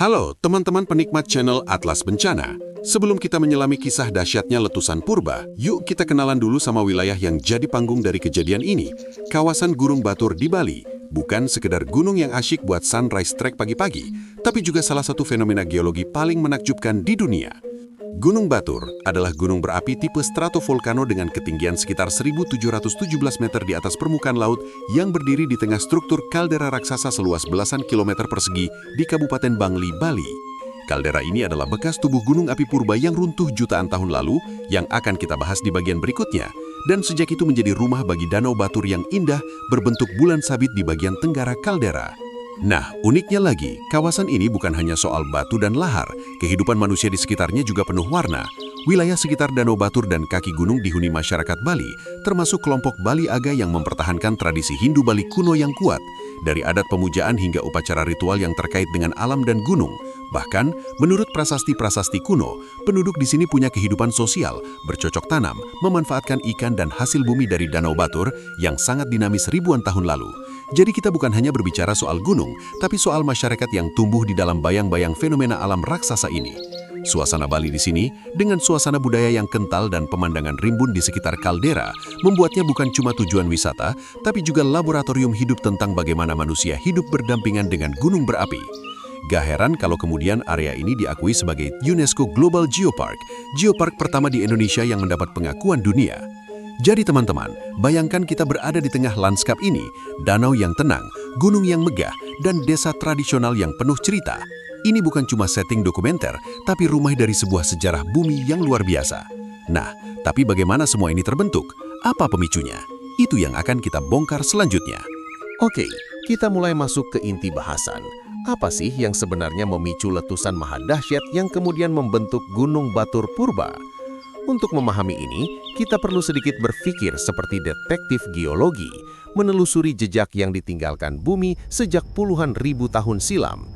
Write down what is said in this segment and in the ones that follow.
Halo teman-teman penikmat channel Atlas Bencana. Sebelum kita menyelami kisah dahsyatnya letusan purba, yuk kita kenalan dulu sama wilayah yang jadi panggung dari kejadian ini. Kawasan Gunung Batur di Bali. Bukan sekedar gunung yang asyik buat sunrise trek pagi-pagi, tapi juga salah satu fenomena geologi paling menakjubkan di dunia. Gunung Batur adalah gunung berapi tipe stratovolcano dengan ketinggian sekitar 1.717 meter di atas permukaan laut yang berdiri di tengah struktur kaldera raksasa seluas belasan kilometer persegi di Kabupaten Bangli, Bali. Kaldera ini adalah bekas tubuh gunung api purba yang runtuh jutaan tahun lalu yang akan kita bahas di bagian berikutnya, dan sejak itu menjadi rumah bagi danau batur yang indah berbentuk bulan sabit di bagian tenggara kaldera. Nah, uniknya lagi, kawasan ini bukan hanya soal batu dan lahar, kehidupan manusia di sekitarnya juga penuh warna. Wilayah sekitar Danau Batur dan kaki gunung dihuni masyarakat Bali, termasuk kelompok Bali Aga yang mempertahankan tradisi Hindu Bali kuno yang kuat, dari adat pemujaan hingga upacara ritual yang terkait dengan alam dan gunung. Bahkan, menurut prasasti-prasasti kuno, penduduk di sini punya kehidupan sosial, bercocok tanam, memanfaatkan ikan dan hasil bumi dari Danau Batur yang sangat dinamis ribuan tahun lalu. Jadi kita bukan hanya berbicara soal gunung, tapi soal masyarakat yang tumbuh di dalam bayang-bayang fenomena alam raksasa ini. Suasana Bali di sini, dengan suasana budaya yang kental dan pemandangan rimbun di sekitar kaldera, membuatnya bukan cuma tujuan wisata, tapi juga laboratorium hidup tentang bagaimana manusia hidup berdampingan dengan gunung berapi. Gak heran kalau kemudian area ini diakui sebagai UNESCO Global Geopark, geopark pertama di Indonesia yang mendapat pengakuan dunia. Jadi teman-teman, bayangkan kita berada di tengah lanskap ini, danau yang tenang, gunung yang megah, dan desa tradisional yang penuh cerita. Ini bukan cuma setting dokumenter, tapi rumah dari sebuah sejarah bumi yang luar biasa. Nah, tapi bagaimana semua ini terbentuk? Apa pemicunya? Itu yang akan kita bongkar selanjutnya. Oke, kita mulai masuk ke inti bahasan. Apa sih yang sebenarnya memicu letusan mahadahsyat yang kemudian membentuk Gunung Batur Purba? Untuk memahami ini, kita perlu sedikit berpikir seperti detektif geologi, menelusuri jejak yang ditinggalkan bumi sejak puluhan ribu tahun silam.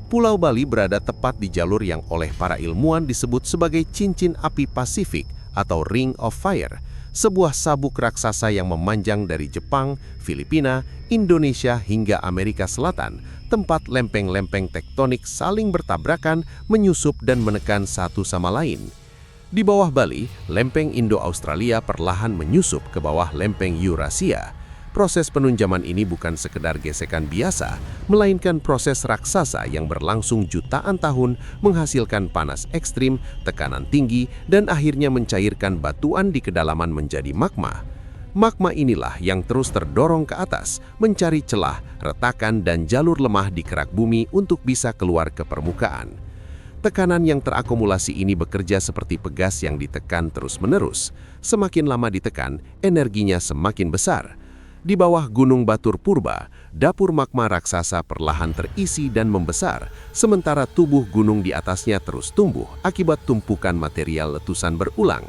Pulau Bali berada tepat di jalur yang oleh para ilmuwan disebut sebagai cincin api Pasifik atau Ring of Fire, sebuah sabuk raksasa yang memanjang dari Jepang, Filipina, Indonesia hingga Amerika Selatan, tempat lempeng-lempeng tektonik saling bertabrakan, menyusup dan menekan satu sama lain. Di bawah Bali, lempeng Indo-Australia perlahan menyusup ke bawah lempeng Eurasia. Proses penunjaman ini bukan sekedar gesekan biasa, melainkan proses raksasa yang berlangsung jutaan tahun menghasilkan panas ekstrim, tekanan tinggi, dan akhirnya mencairkan batuan di kedalaman menjadi magma. Magma inilah yang terus terdorong ke atas, mencari celah, retakan, dan jalur lemah di kerak bumi untuk bisa keluar ke permukaan. Tekanan yang terakumulasi ini bekerja seperti pegas yang ditekan terus-menerus. Semakin lama ditekan, energinya semakin besar. Di bawah Gunung Batur Purba, dapur magma raksasa perlahan terisi dan membesar, sementara tubuh gunung di atasnya terus tumbuh akibat tumpukan material letusan berulang.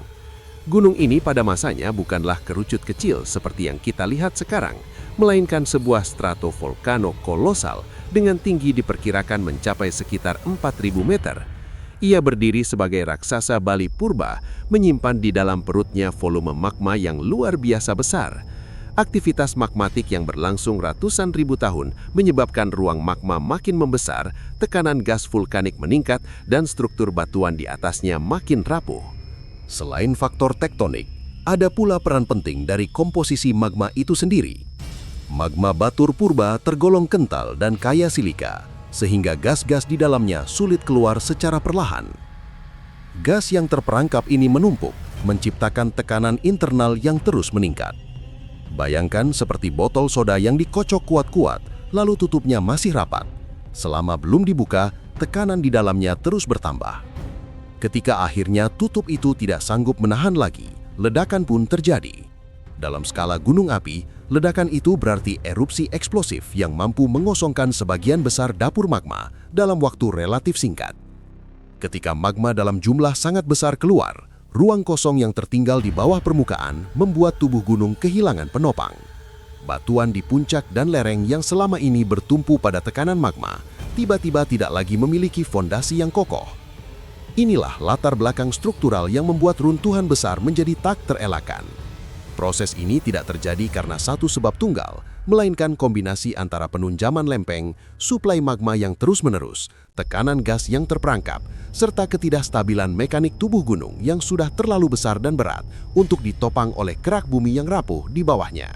Gunung ini pada masanya bukanlah kerucut kecil seperti yang kita lihat sekarang, melainkan sebuah stratovolcano kolosal dengan tinggi diperkirakan mencapai sekitar 4.000 meter. Ia berdiri sebagai raksasa Bali Purba, menyimpan di dalam perutnya volume magma yang luar biasa besar. Aktivitas magmatik yang berlangsung ratusan ribu tahun menyebabkan ruang magma makin membesar, tekanan gas vulkanik meningkat, dan struktur batuan di atasnya makin rapuh. Selain faktor tektonik, ada pula peran penting dari komposisi magma itu sendiri. Magma Batur Purba tergolong kental dan kaya silika, sehingga gas-gas di dalamnya sulit keluar secara perlahan. Gas yang terperangkap ini menumpuk, menciptakan tekanan internal yang terus meningkat. Bayangkan seperti botol soda yang dikocok kuat-kuat, lalu tutupnya masih rapat. Selama belum dibuka, tekanan di dalamnya terus bertambah. Ketika akhirnya tutup itu tidak sanggup menahan lagi, ledakan pun terjadi. Dalam skala gunung api, ledakan itu berarti erupsi eksplosif yang mampu mengosongkan sebagian besar dapur magma dalam waktu relatif singkat. Ketika magma dalam jumlah sangat besar keluar, ruang kosong yang tertinggal di bawah permukaan membuat tubuh gunung kehilangan penopang. Batuan di puncak dan lereng yang selama ini bertumpu pada tekanan magma, tiba-tiba tidak lagi memiliki fondasi yang kokoh. Inilah latar belakang struktural yang membuat runtuhan besar menjadi tak terelakkan. Proses ini tidak terjadi karena satu sebab tunggal, melainkan kombinasi antara penunjaman lempeng, suplai magma yang terus-menerus, tekanan gas yang terperangkap, serta ketidakstabilan mekanik tubuh gunung yang sudah terlalu besar dan berat untuk ditopang oleh kerak bumi yang rapuh di bawahnya.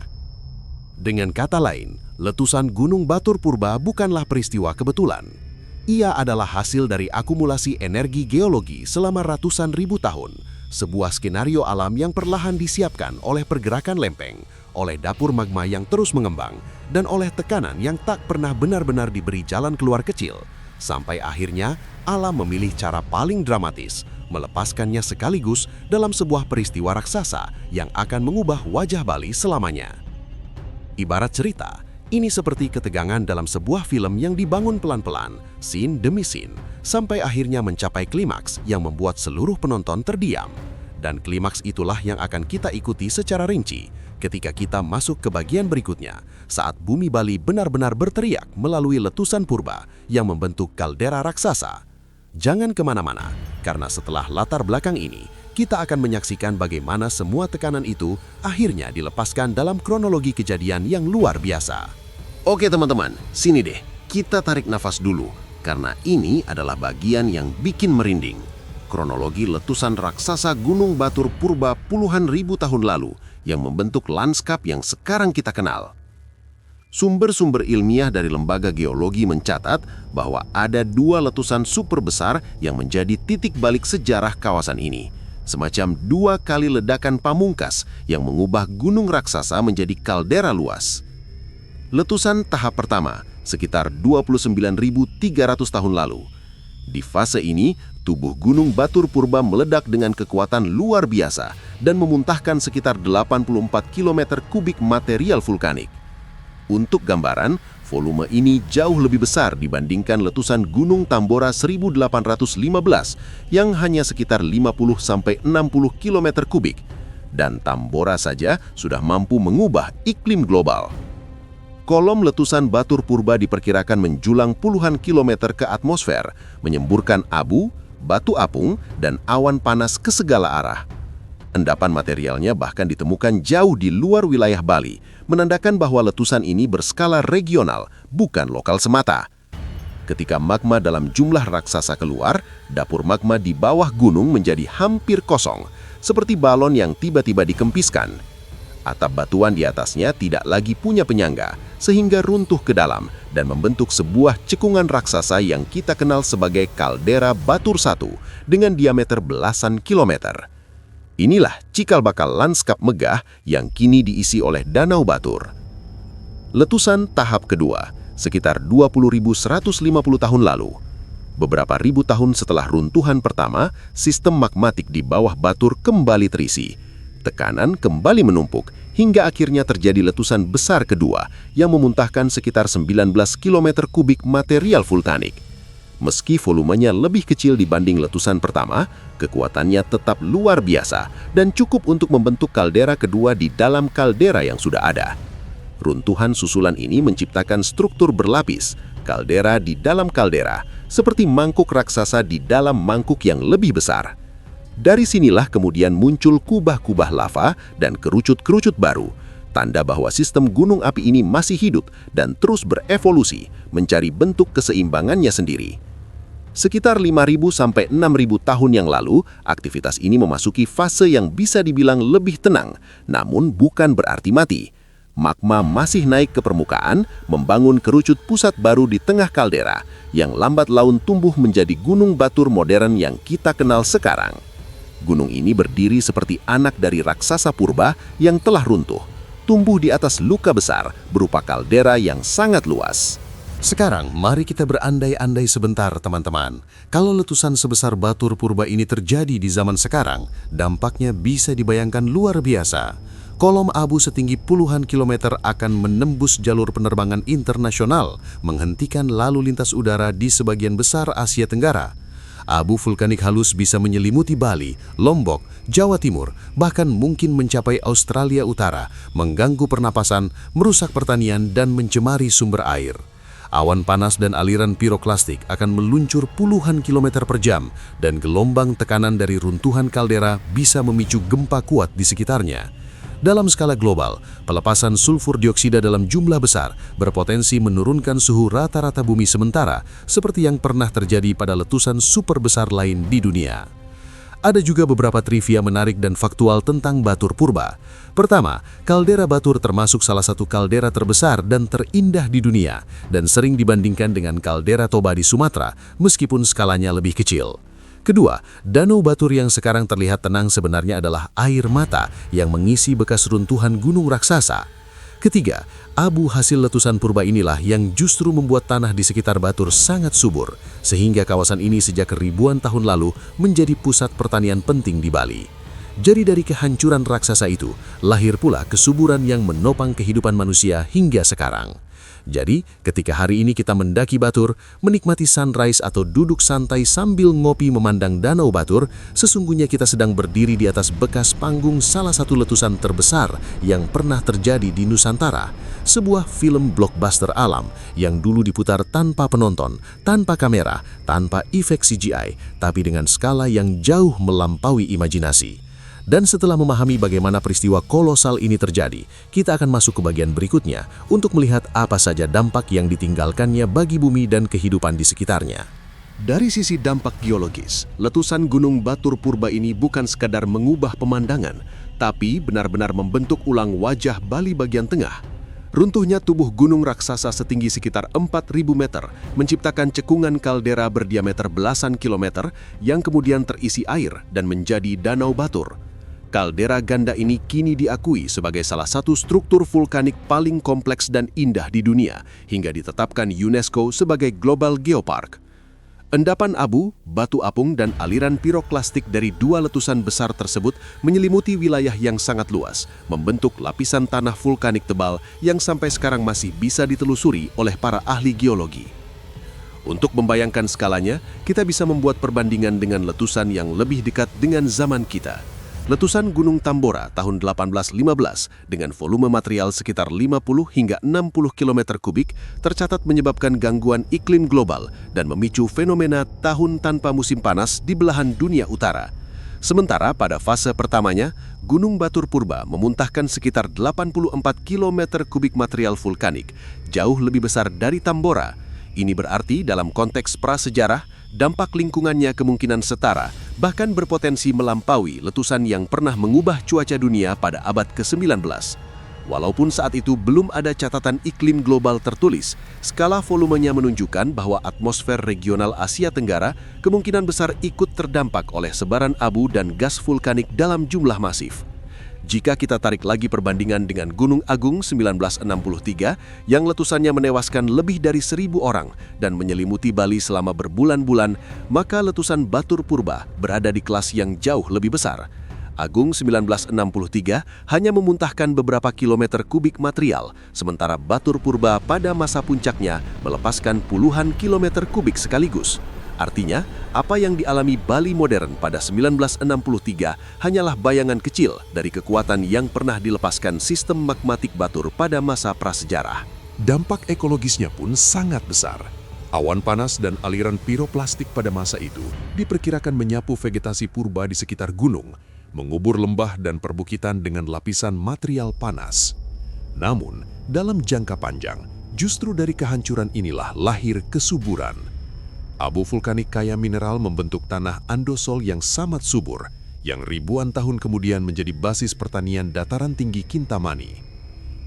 Dengan kata lain, letusan Gunung Batur Purba bukanlah peristiwa kebetulan. Ia adalah hasil dari akumulasi energi geologi selama ratusan ribu tahun, sebuah skenario alam yang perlahan disiapkan oleh pergerakan lempeng, oleh dapur magma yang terus mengembang, dan oleh tekanan yang tak pernah benar-benar diberi jalan keluar kecil, sampai akhirnya alam memilih cara paling dramatis, melepaskannya sekaligus dalam sebuah peristiwa raksasa yang akan mengubah wajah Bali selamanya. Ibarat cerita, ini seperti ketegangan dalam sebuah film yang dibangun pelan-pelan, scene demi scene, sampai akhirnya mencapai klimaks yang membuat seluruh penonton terdiam. Dan klimaks itulah yang akan kita ikuti secara rinci ketika kita masuk ke bagian berikutnya, saat bumi Bali benar-benar berteriak melalui letusan purba yang membentuk kaldera raksasa. Jangan kemana-mana, karena setelah latar belakang ini, kita akan menyaksikan bagaimana semua tekanan itu akhirnya dilepaskan dalam kronologi kejadian yang luar biasa. Oke teman-teman, sini deh, kita tarik nafas dulu, karena ini adalah bagian yang bikin merinding. Kronologi letusan raksasa Gunung Batur Purba puluhan ribu tahun lalu yang membentuk lanskap yang sekarang kita kenal. Sumber-sumber ilmiah dari lembaga geologi mencatat bahwa ada 2 letusan super besar yang menjadi titik balik sejarah kawasan ini. Semacam 2 kali ledakan pamungkas yang mengubah gunung raksasa menjadi kaldera luas. Letusan tahap pertama, sekitar 29.300 tahun lalu. Di fase ini, tubuh Gunung Batur Purba meledak dengan kekuatan luar biasa dan memuntahkan sekitar 84 km kubik material vulkanik. Untuk gambaran, volume ini jauh lebih besar dibandingkan letusan Gunung Tambora 1815 yang hanya sekitar 50-60 km kubik. Dan Tambora saja sudah mampu mengubah iklim global. Kolom letusan Batur Purba diperkirakan menjulang puluhan kilometer ke atmosfer, menyemburkan abu, batu apung, dan awan panas ke segala arah. Endapan materialnya bahkan ditemukan jauh di luar wilayah Bali, menandakan bahwa letusan ini berskala regional, bukan lokal semata. Ketika magma dalam jumlah raksasa keluar, dapur magma di bawah gunung menjadi hampir kosong, seperti balon yang tiba-tiba dikempiskan. Atap batuan di atasnya tidak lagi punya penyangga, sehingga runtuh ke dalam dan membentuk sebuah cekungan raksasa yang kita kenal sebagai kaldera Batur I dengan diameter belasan kilometer. Inilah cikal bakal lanskap megah yang kini diisi oleh Danau Batur. Letusan tahap kedua, sekitar 20.150 tahun lalu. Beberapa ribu tahun setelah runtuhan pertama, sistem magmatik di bawah Batur kembali terisi. Tekanan kembali menumpuk hingga akhirnya terjadi letusan besar kedua yang memuntahkan sekitar 19 km kubik material vulkanik. Meski volumenya lebih kecil dibanding letusan pertama, kekuatannya tetap luar biasa dan cukup untuk membentuk kaldera kedua di dalam kaldera yang sudah ada. Runtuhan susulan ini menciptakan struktur berlapis, kaldera di dalam kaldera, seperti mangkuk raksasa di dalam mangkuk yang lebih besar. Dari sinilah kemudian muncul kubah-kubah lava dan kerucut-kerucut baru, tanda bahwa sistem gunung api ini masih hidup dan terus berevolusi, mencari bentuk keseimbangannya sendiri. Sekitar 5.000 sampai 6.000 tahun yang lalu, aktivitas ini memasuki fase yang bisa dibilang lebih tenang, namun bukan berarti mati. Magma masih naik ke permukaan, membangun kerucut pusat baru di tengah kaldera, yang lambat laun tumbuh menjadi Gunung Batur modern yang kita kenal sekarang. Gunung ini berdiri seperti anak dari raksasa purba yang telah runtuh, tumbuh di atas luka besar berupa kaldera yang sangat luas. Sekarang, mari kita berandai-andai sebentar, teman-teman. Kalau letusan sebesar Batur Purba ini terjadi di zaman sekarang, dampaknya bisa dibayangkan luar biasa. Kolom abu setinggi puluhan kilometer akan menembus jalur penerbangan internasional, menghentikan lalu lintas udara di sebagian besar Asia Tenggara. Abu vulkanik halus bisa menyelimuti Bali, Lombok, Jawa Timur, bahkan mungkin mencapai Australia Utara, mengganggu pernapasan, merusak pertanian, dan mencemari sumber air. Awan panas dan aliran piroklastik akan meluncur puluhan kilometer per jam, dan gelombang tekanan dari runtuhan kaldera bisa memicu gempa kuat di sekitarnya. Dalam skala global, pelepasan sulfur dioksida dalam jumlah besar berpotensi menurunkan suhu rata-rata bumi sementara, seperti yang pernah terjadi pada letusan super besar lain di dunia. Ada juga beberapa trivia menarik dan faktual tentang Batur Purba. Pertama, kaldera Batur termasuk salah satu kaldera terbesar dan terindah di dunia, dan sering dibandingkan dengan kaldera Toba di Sumatera, meskipun skalanya lebih kecil. Kedua, Danau Batur yang sekarang terlihat tenang sebenarnya adalah air mata yang mengisi bekas runtuhan gunung raksasa. Ketiga, abu hasil letusan purba inilah yang justru membuat tanah di sekitar Batur sangat subur, sehingga kawasan ini sejak ribuan tahun lalu menjadi pusat pertanian penting di Bali. Jadi dari kehancuran raksasa itu, lahir pula kesuburan yang menopang kehidupan manusia hingga sekarang. Jadi, ketika hari ini kita mendaki Batur, menikmati sunrise atau duduk santai sambil ngopi memandang Danau Batur, sesungguhnya kita sedang berdiri di atas bekas panggung salah satu letusan terbesar yang pernah terjadi di Nusantara. Sebuah film blockbuster alam yang dulu diputar tanpa penonton, tanpa kamera, tanpa efek CGI, tapi dengan skala yang jauh melampaui imajinasi. Dan setelah memahami bagaimana peristiwa kolosal ini terjadi, kita akan masuk ke bagian berikutnya untuk melihat apa saja dampak yang ditinggalkannya bagi bumi dan kehidupan di sekitarnya. Dari sisi dampak geologis, letusan Gunung Batur Purba ini bukan sekadar mengubah pemandangan, tapi benar-benar membentuk ulang wajah Bali bagian tengah. Runtuhnya tubuh gunung raksasa setinggi sekitar 4.000 meter menciptakan cekungan kaldera berdiameter belasan kilometer yang kemudian terisi air dan menjadi Danau Batur. Kaldera ganda ini kini diakui sebagai salah satu struktur vulkanik paling kompleks dan indah di dunia, hingga ditetapkan UNESCO sebagai Global Geopark. Endapan abu, batu apung, dan aliran piroklastik dari dua letusan besar tersebut menyelimuti wilayah yang sangat luas, membentuk lapisan tanah vulkanik tebal yang sampai sekarang masih bisa ditelusuri oleh para ahli geologi. Untuk membayangkan skalanya, kita bisa membuat perbandingan dengan letusan yang lebih dekat dengan zaman kita. Letusan Gunung Tambora tahun 1815 dengan volume material sekitar 50 hingga 60 km kubik tercatat menyebabkan gangguan iklim global dan memicu fenomena tahun tanpa musim panas di belahan dunia utara. Sementara pada fase pertamanya, Gunung Batur Purba memuntahkan sekitar 84 km kubik material vulkanik, jauh lebih besar dari Tambora. Ini berarti dalam konteks prasejarah, dampak lingkungannya kemungkinan setara, bahkan berpotensi melampaui letusan yang pernah mengubah cuaca dunia pada abad ke-19. Walaupun saat itu belum ada catatan iklim global tertulis, skala volumenya menunjukkan bahwa atmosfer regional Asia Tenggara kemungkinan besar ikut terdampak oleh sebaran abu dan gas vulkanik dalam jumlah masif. Jika kita tarik lagi perbandingan dengan Gunung Agung 1963 yang letusannya menewaskan lebih dari 1.000 orang dan menyelimuti Bali selama berbulan-bulan, maka letusan Batur Purba berada di kelas yang jauh lebih besar. Agung 1963 hanya memuntahkan beberapa kilometer kubik material, sementara Batur Purba pada masa puncaknya melepaskan puluhan kilometer kubik sekaligus. Artinya, apa yang dialami Bali modern pada 1963 hanyalah bayangan kecil dari kekuatan yang pernah dilepaskan sistem magmatik Batur pada masa prasejarah. Dampak ekologisnya pun sangat besar. Awan panas dan aliran piroplastik pada masa itu diperkirakan menyapu vegetasi purba di sekitar gunung, mengubur lembah dan perbukitan dengan lapisan material panas. Namun, dalam jangka panjang, justru dari kehancuran inilah lahir kesuburan. Abu vulkanik kaya mineral membentuk tanah andosol yang sangat subur, yang ribuan tahun kemudian menjadi basis pertanian dataran tinggi Kintamani.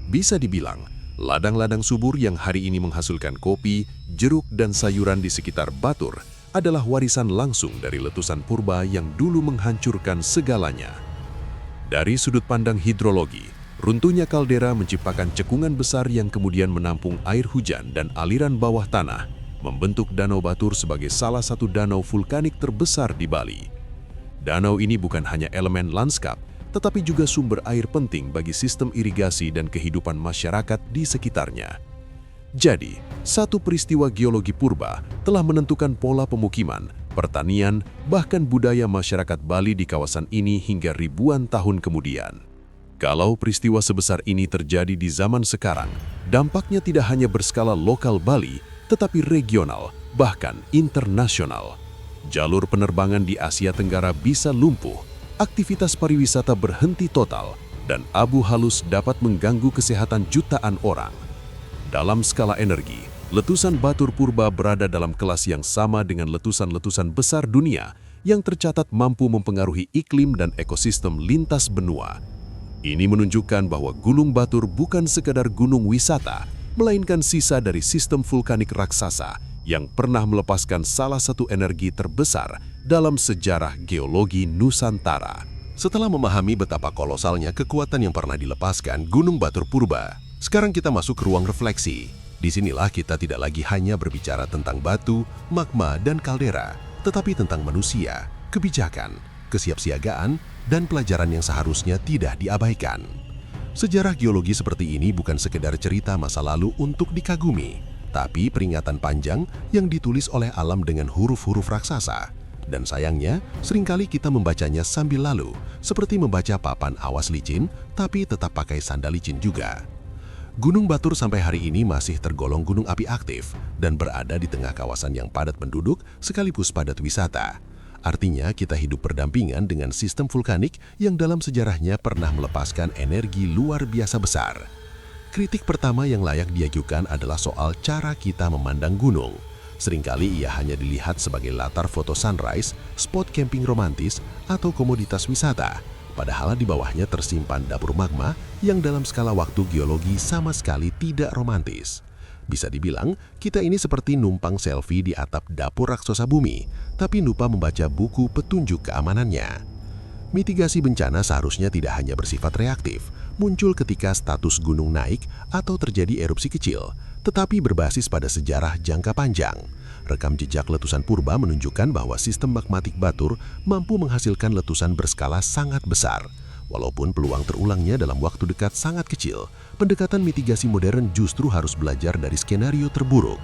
Bisa dibilang, ladang-ladang subur yang hari ini menghasilkan kopi, jeruk, dan sayuran di sekitar Batur adalah warisan langsung dari letusan purba yang dulu menghancurkan segalanya. Dari sudut pandang hidrologi, runtuhnya kaldera menciptakan cekungan besar yang kemudian menampung air hujan dan aliran bawah tanah, membentuk Danau Batur sebagai salah satu danau vulkanik terbesar di Bali. Danau ini bukan hanya elemen lanskap, tetapi juga sumber air penting bagi sistem irigasi dan kehidupan masyarakat di sekitarnya. Jadi, satu peristiwa geologi purba telah menentukan pola pemukiman, pertanian, bahkan budaya masyarakat Bali di kawasan ini hingga ribuan tahun kemudian. Kalau peristiwa sebesar ini terjadi di zaman sekarang, dampaknya tidak hanya berskala lokal Bali, tetapi regional, bahkan internasional. Jalur penerbangan di Asia Tenggara bisa lumpuh, aktivitas pariwisata berhenti total, dan abu halus dapat mengganggu kesehatan jutaan orang. Dalam skala energi, letusan Batur Purba berada dalam kelas yang sama dengan letusan-letusan besar dunia yang tercatat mampu mempengaruhi iklim dan ekosistem lintas benua. Ini menunjukkan bahwa Gunung Batur bukan sekadar gunung wisata, melainkan sisa dari sistem vulkanik raksasa yang pernah melepaskan salah satu energi terbesar dalam sejarah geologi Nusantara. Setelah memahami betapa kolosalnya kekuatan yang pernah dilepaskan Gunung Batur Purba, sekarang kita masuk ke ruang refleksi. Disinilah kita tidak lagi hanya berbicara tentang batu, magma, dan kaldera, tetapi tentang manusia, kebijakan, kesiapsiagaan, dan pelajaran yang seharusnya tidak diabaikan. Sejarah geologi seperti ini bukan sekedar cerita masa lalu untuk dikagumi, tapi peringatan panjang yang ditulis oleh alam dengan huruf-huruf raksasa. Dan sayangnya, seringkali kita membacanya sambil lalu, seperti membaca papan awas licin, tapi tetap pakai sandal licin juga. Gunung Batur sampai hari ini masih tergolong gunung api aktif dan berada di tengah kawasan yang padat penduduk sekaligus padat wisata. Artinya, kita hidup berdampingan dengan sistem vulkanik yang dalam sejarahnya pernah melepaskan energi luar biasa besar. Kritik pertama yang layak diajukan adalah soal cara kita memandang gunung. Seringkali ia hanya dilihat sebagai latar foto sunrise, spot camping romantis, atau komoditas wisata. Padahal di bawahnya tersimpan dapur magma yang dalam skala waktu geologi sama sekali tidak romantis. Bisa dibilang, kita ini seperti numpang selfie di atap dapur raksasa bumi, tapi lupa membaca buku petunjuk keamanannya. Mitigasi bencana seharusnya tidak hanya bersifat reaktif, muncul ketika status gunung naik atau terjadi erupsi kecil, tetapi berbasis pada sejarah jangka panjang. Rekam jejak letusan purba menunjukkan bahwa sistem magmatik Batur mampu menghasilkan letusan berskala sangat besar. Walaupun peluang terulangnya dalam waktu dekat sangat kecil, pendekatan mitigasi modern justru harus belajar dari skenario terburuk.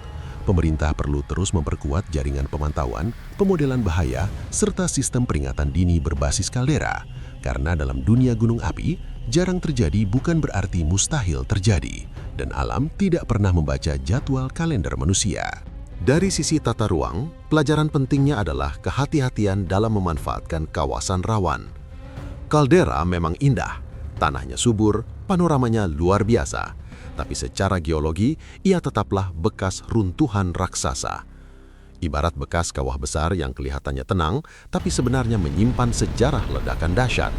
Pemerintah perlu terus memperkuat jaringan pemantauan, pemodelan bahaya, serta sistem peringatan dini berbasis kaldera. Karena dalam dunia gunung api, jarang terjadi bukan berarti mustahil terjadi, dan alam tidak pernah membaca jadwal kalender manusia. Dari sisi tata ruang, pelajaran pentingnya adalah kehati-hatian dalam memanfaatkan kawasan rawan. Kaldera memang indah, tanahnya subur, panoramanya luar biasa, tapi secara geologi, ia tetaplah bekas runtuhan raksasa. Ibarat bekas kawah besar yang kelihatannya tenang, tapi sebenarnya menyimpan sejarah ledakan dahsyat.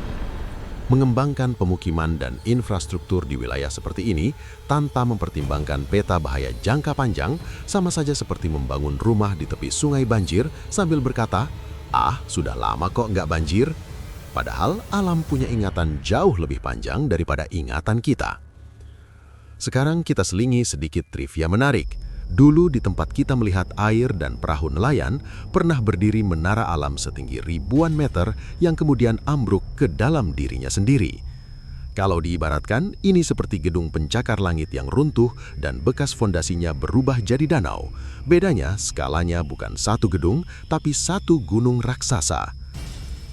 Mengembangkan pemukiman dan infrastruktur di wilayah seperti ini tanpa mempertimbangkan peta bahaya jangka panjang sama saja seperti membangun rumah di tepi sungai banjir sambil berkata, "Ah, sudah lama kok nggak banjir." Padahal alam punya ingatan jauh lebih panjang daripada ingatan kita. Sekarang kita selingi sedikit trivia menarik. Dulu di tempat kita melihat air dan perahu nelayan, pernah berdiri menara alam setinggi ribuan meter yang kemudian ambruk ke dalam dirinya sendiri. Kalau diibaratkan, ini seperti gedung pencakar langit yang runtuh dan bekas fondasinya berubah jadi danau. Bedanya, skalanya bukan satu gedung, tapi satu gunung raksasa.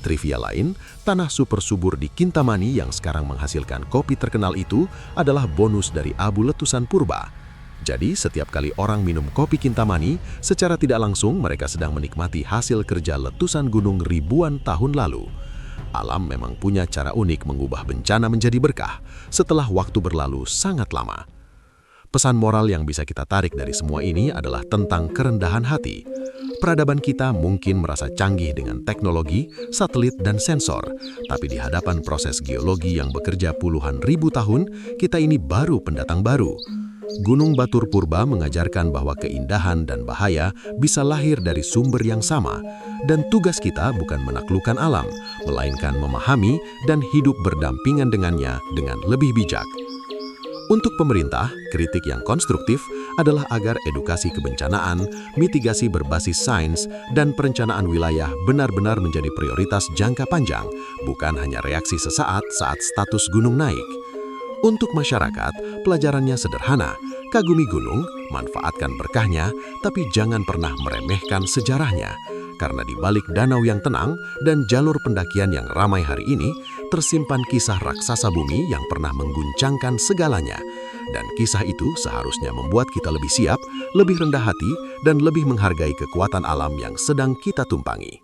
Trivia lain, tanah super subur di Kintamani yang sekarang menghasilkan kopi terkenal itu adalah bonus dari abu letusan purba. Jadi, setiap kali orang minum kopi Kintamani, secara tidak langsung mereka sedang menikmati hasil kerja letusan gunung ribuan tahun lalu. Alam memang punya cara unik mengubah bencana menjadi berkah setelah waktu berlalu sangat lama. Pesan moral yang bisa kita tarik dari semua ini adalah tentang kerendahan hati. Peradaban kita mungkin merasa canggih dengan teknologi, satelit, dan sensor, tapi di hadapan proses geologi yang bekerja puluhan ribu tahun, kita ini baru pendatang baru. Gunung Batur Purba mengajarkan bahwa keindahan dan bahaya bisa lahir dari sumber yang sama, dan tugas kita bukan menaklukkan alam, melainkan memahami dan hidup berdampingan dengannya dengan lebih bijak. Untuk pemerintah, kritik yang konstruktif adalah agar edukasi kebencanaan, mitigasi berbasis sains, dan perencanaan wilayah benar-benar menjadi prioritas jangka panjang, bukan hanya reaksi sesaat saat status gunung naik. Untuk masyarakat, pelajarannya sederhana, kagumi gunung, manfaatkan berkahnya, tapi jangan pernah meremehkan sejarahnya. Karena di balik danau yang tenang dan jalur pendakian yang ramai hari ini, tersimpan kisah raksasa bumi yang pernah mengguncangkan segalanya. Dan kisah itu seharusnya membuat kita lebih siap, lebih rendah hati, dan lebih menghargai kekuatan alam yang sedang kita tumpangi.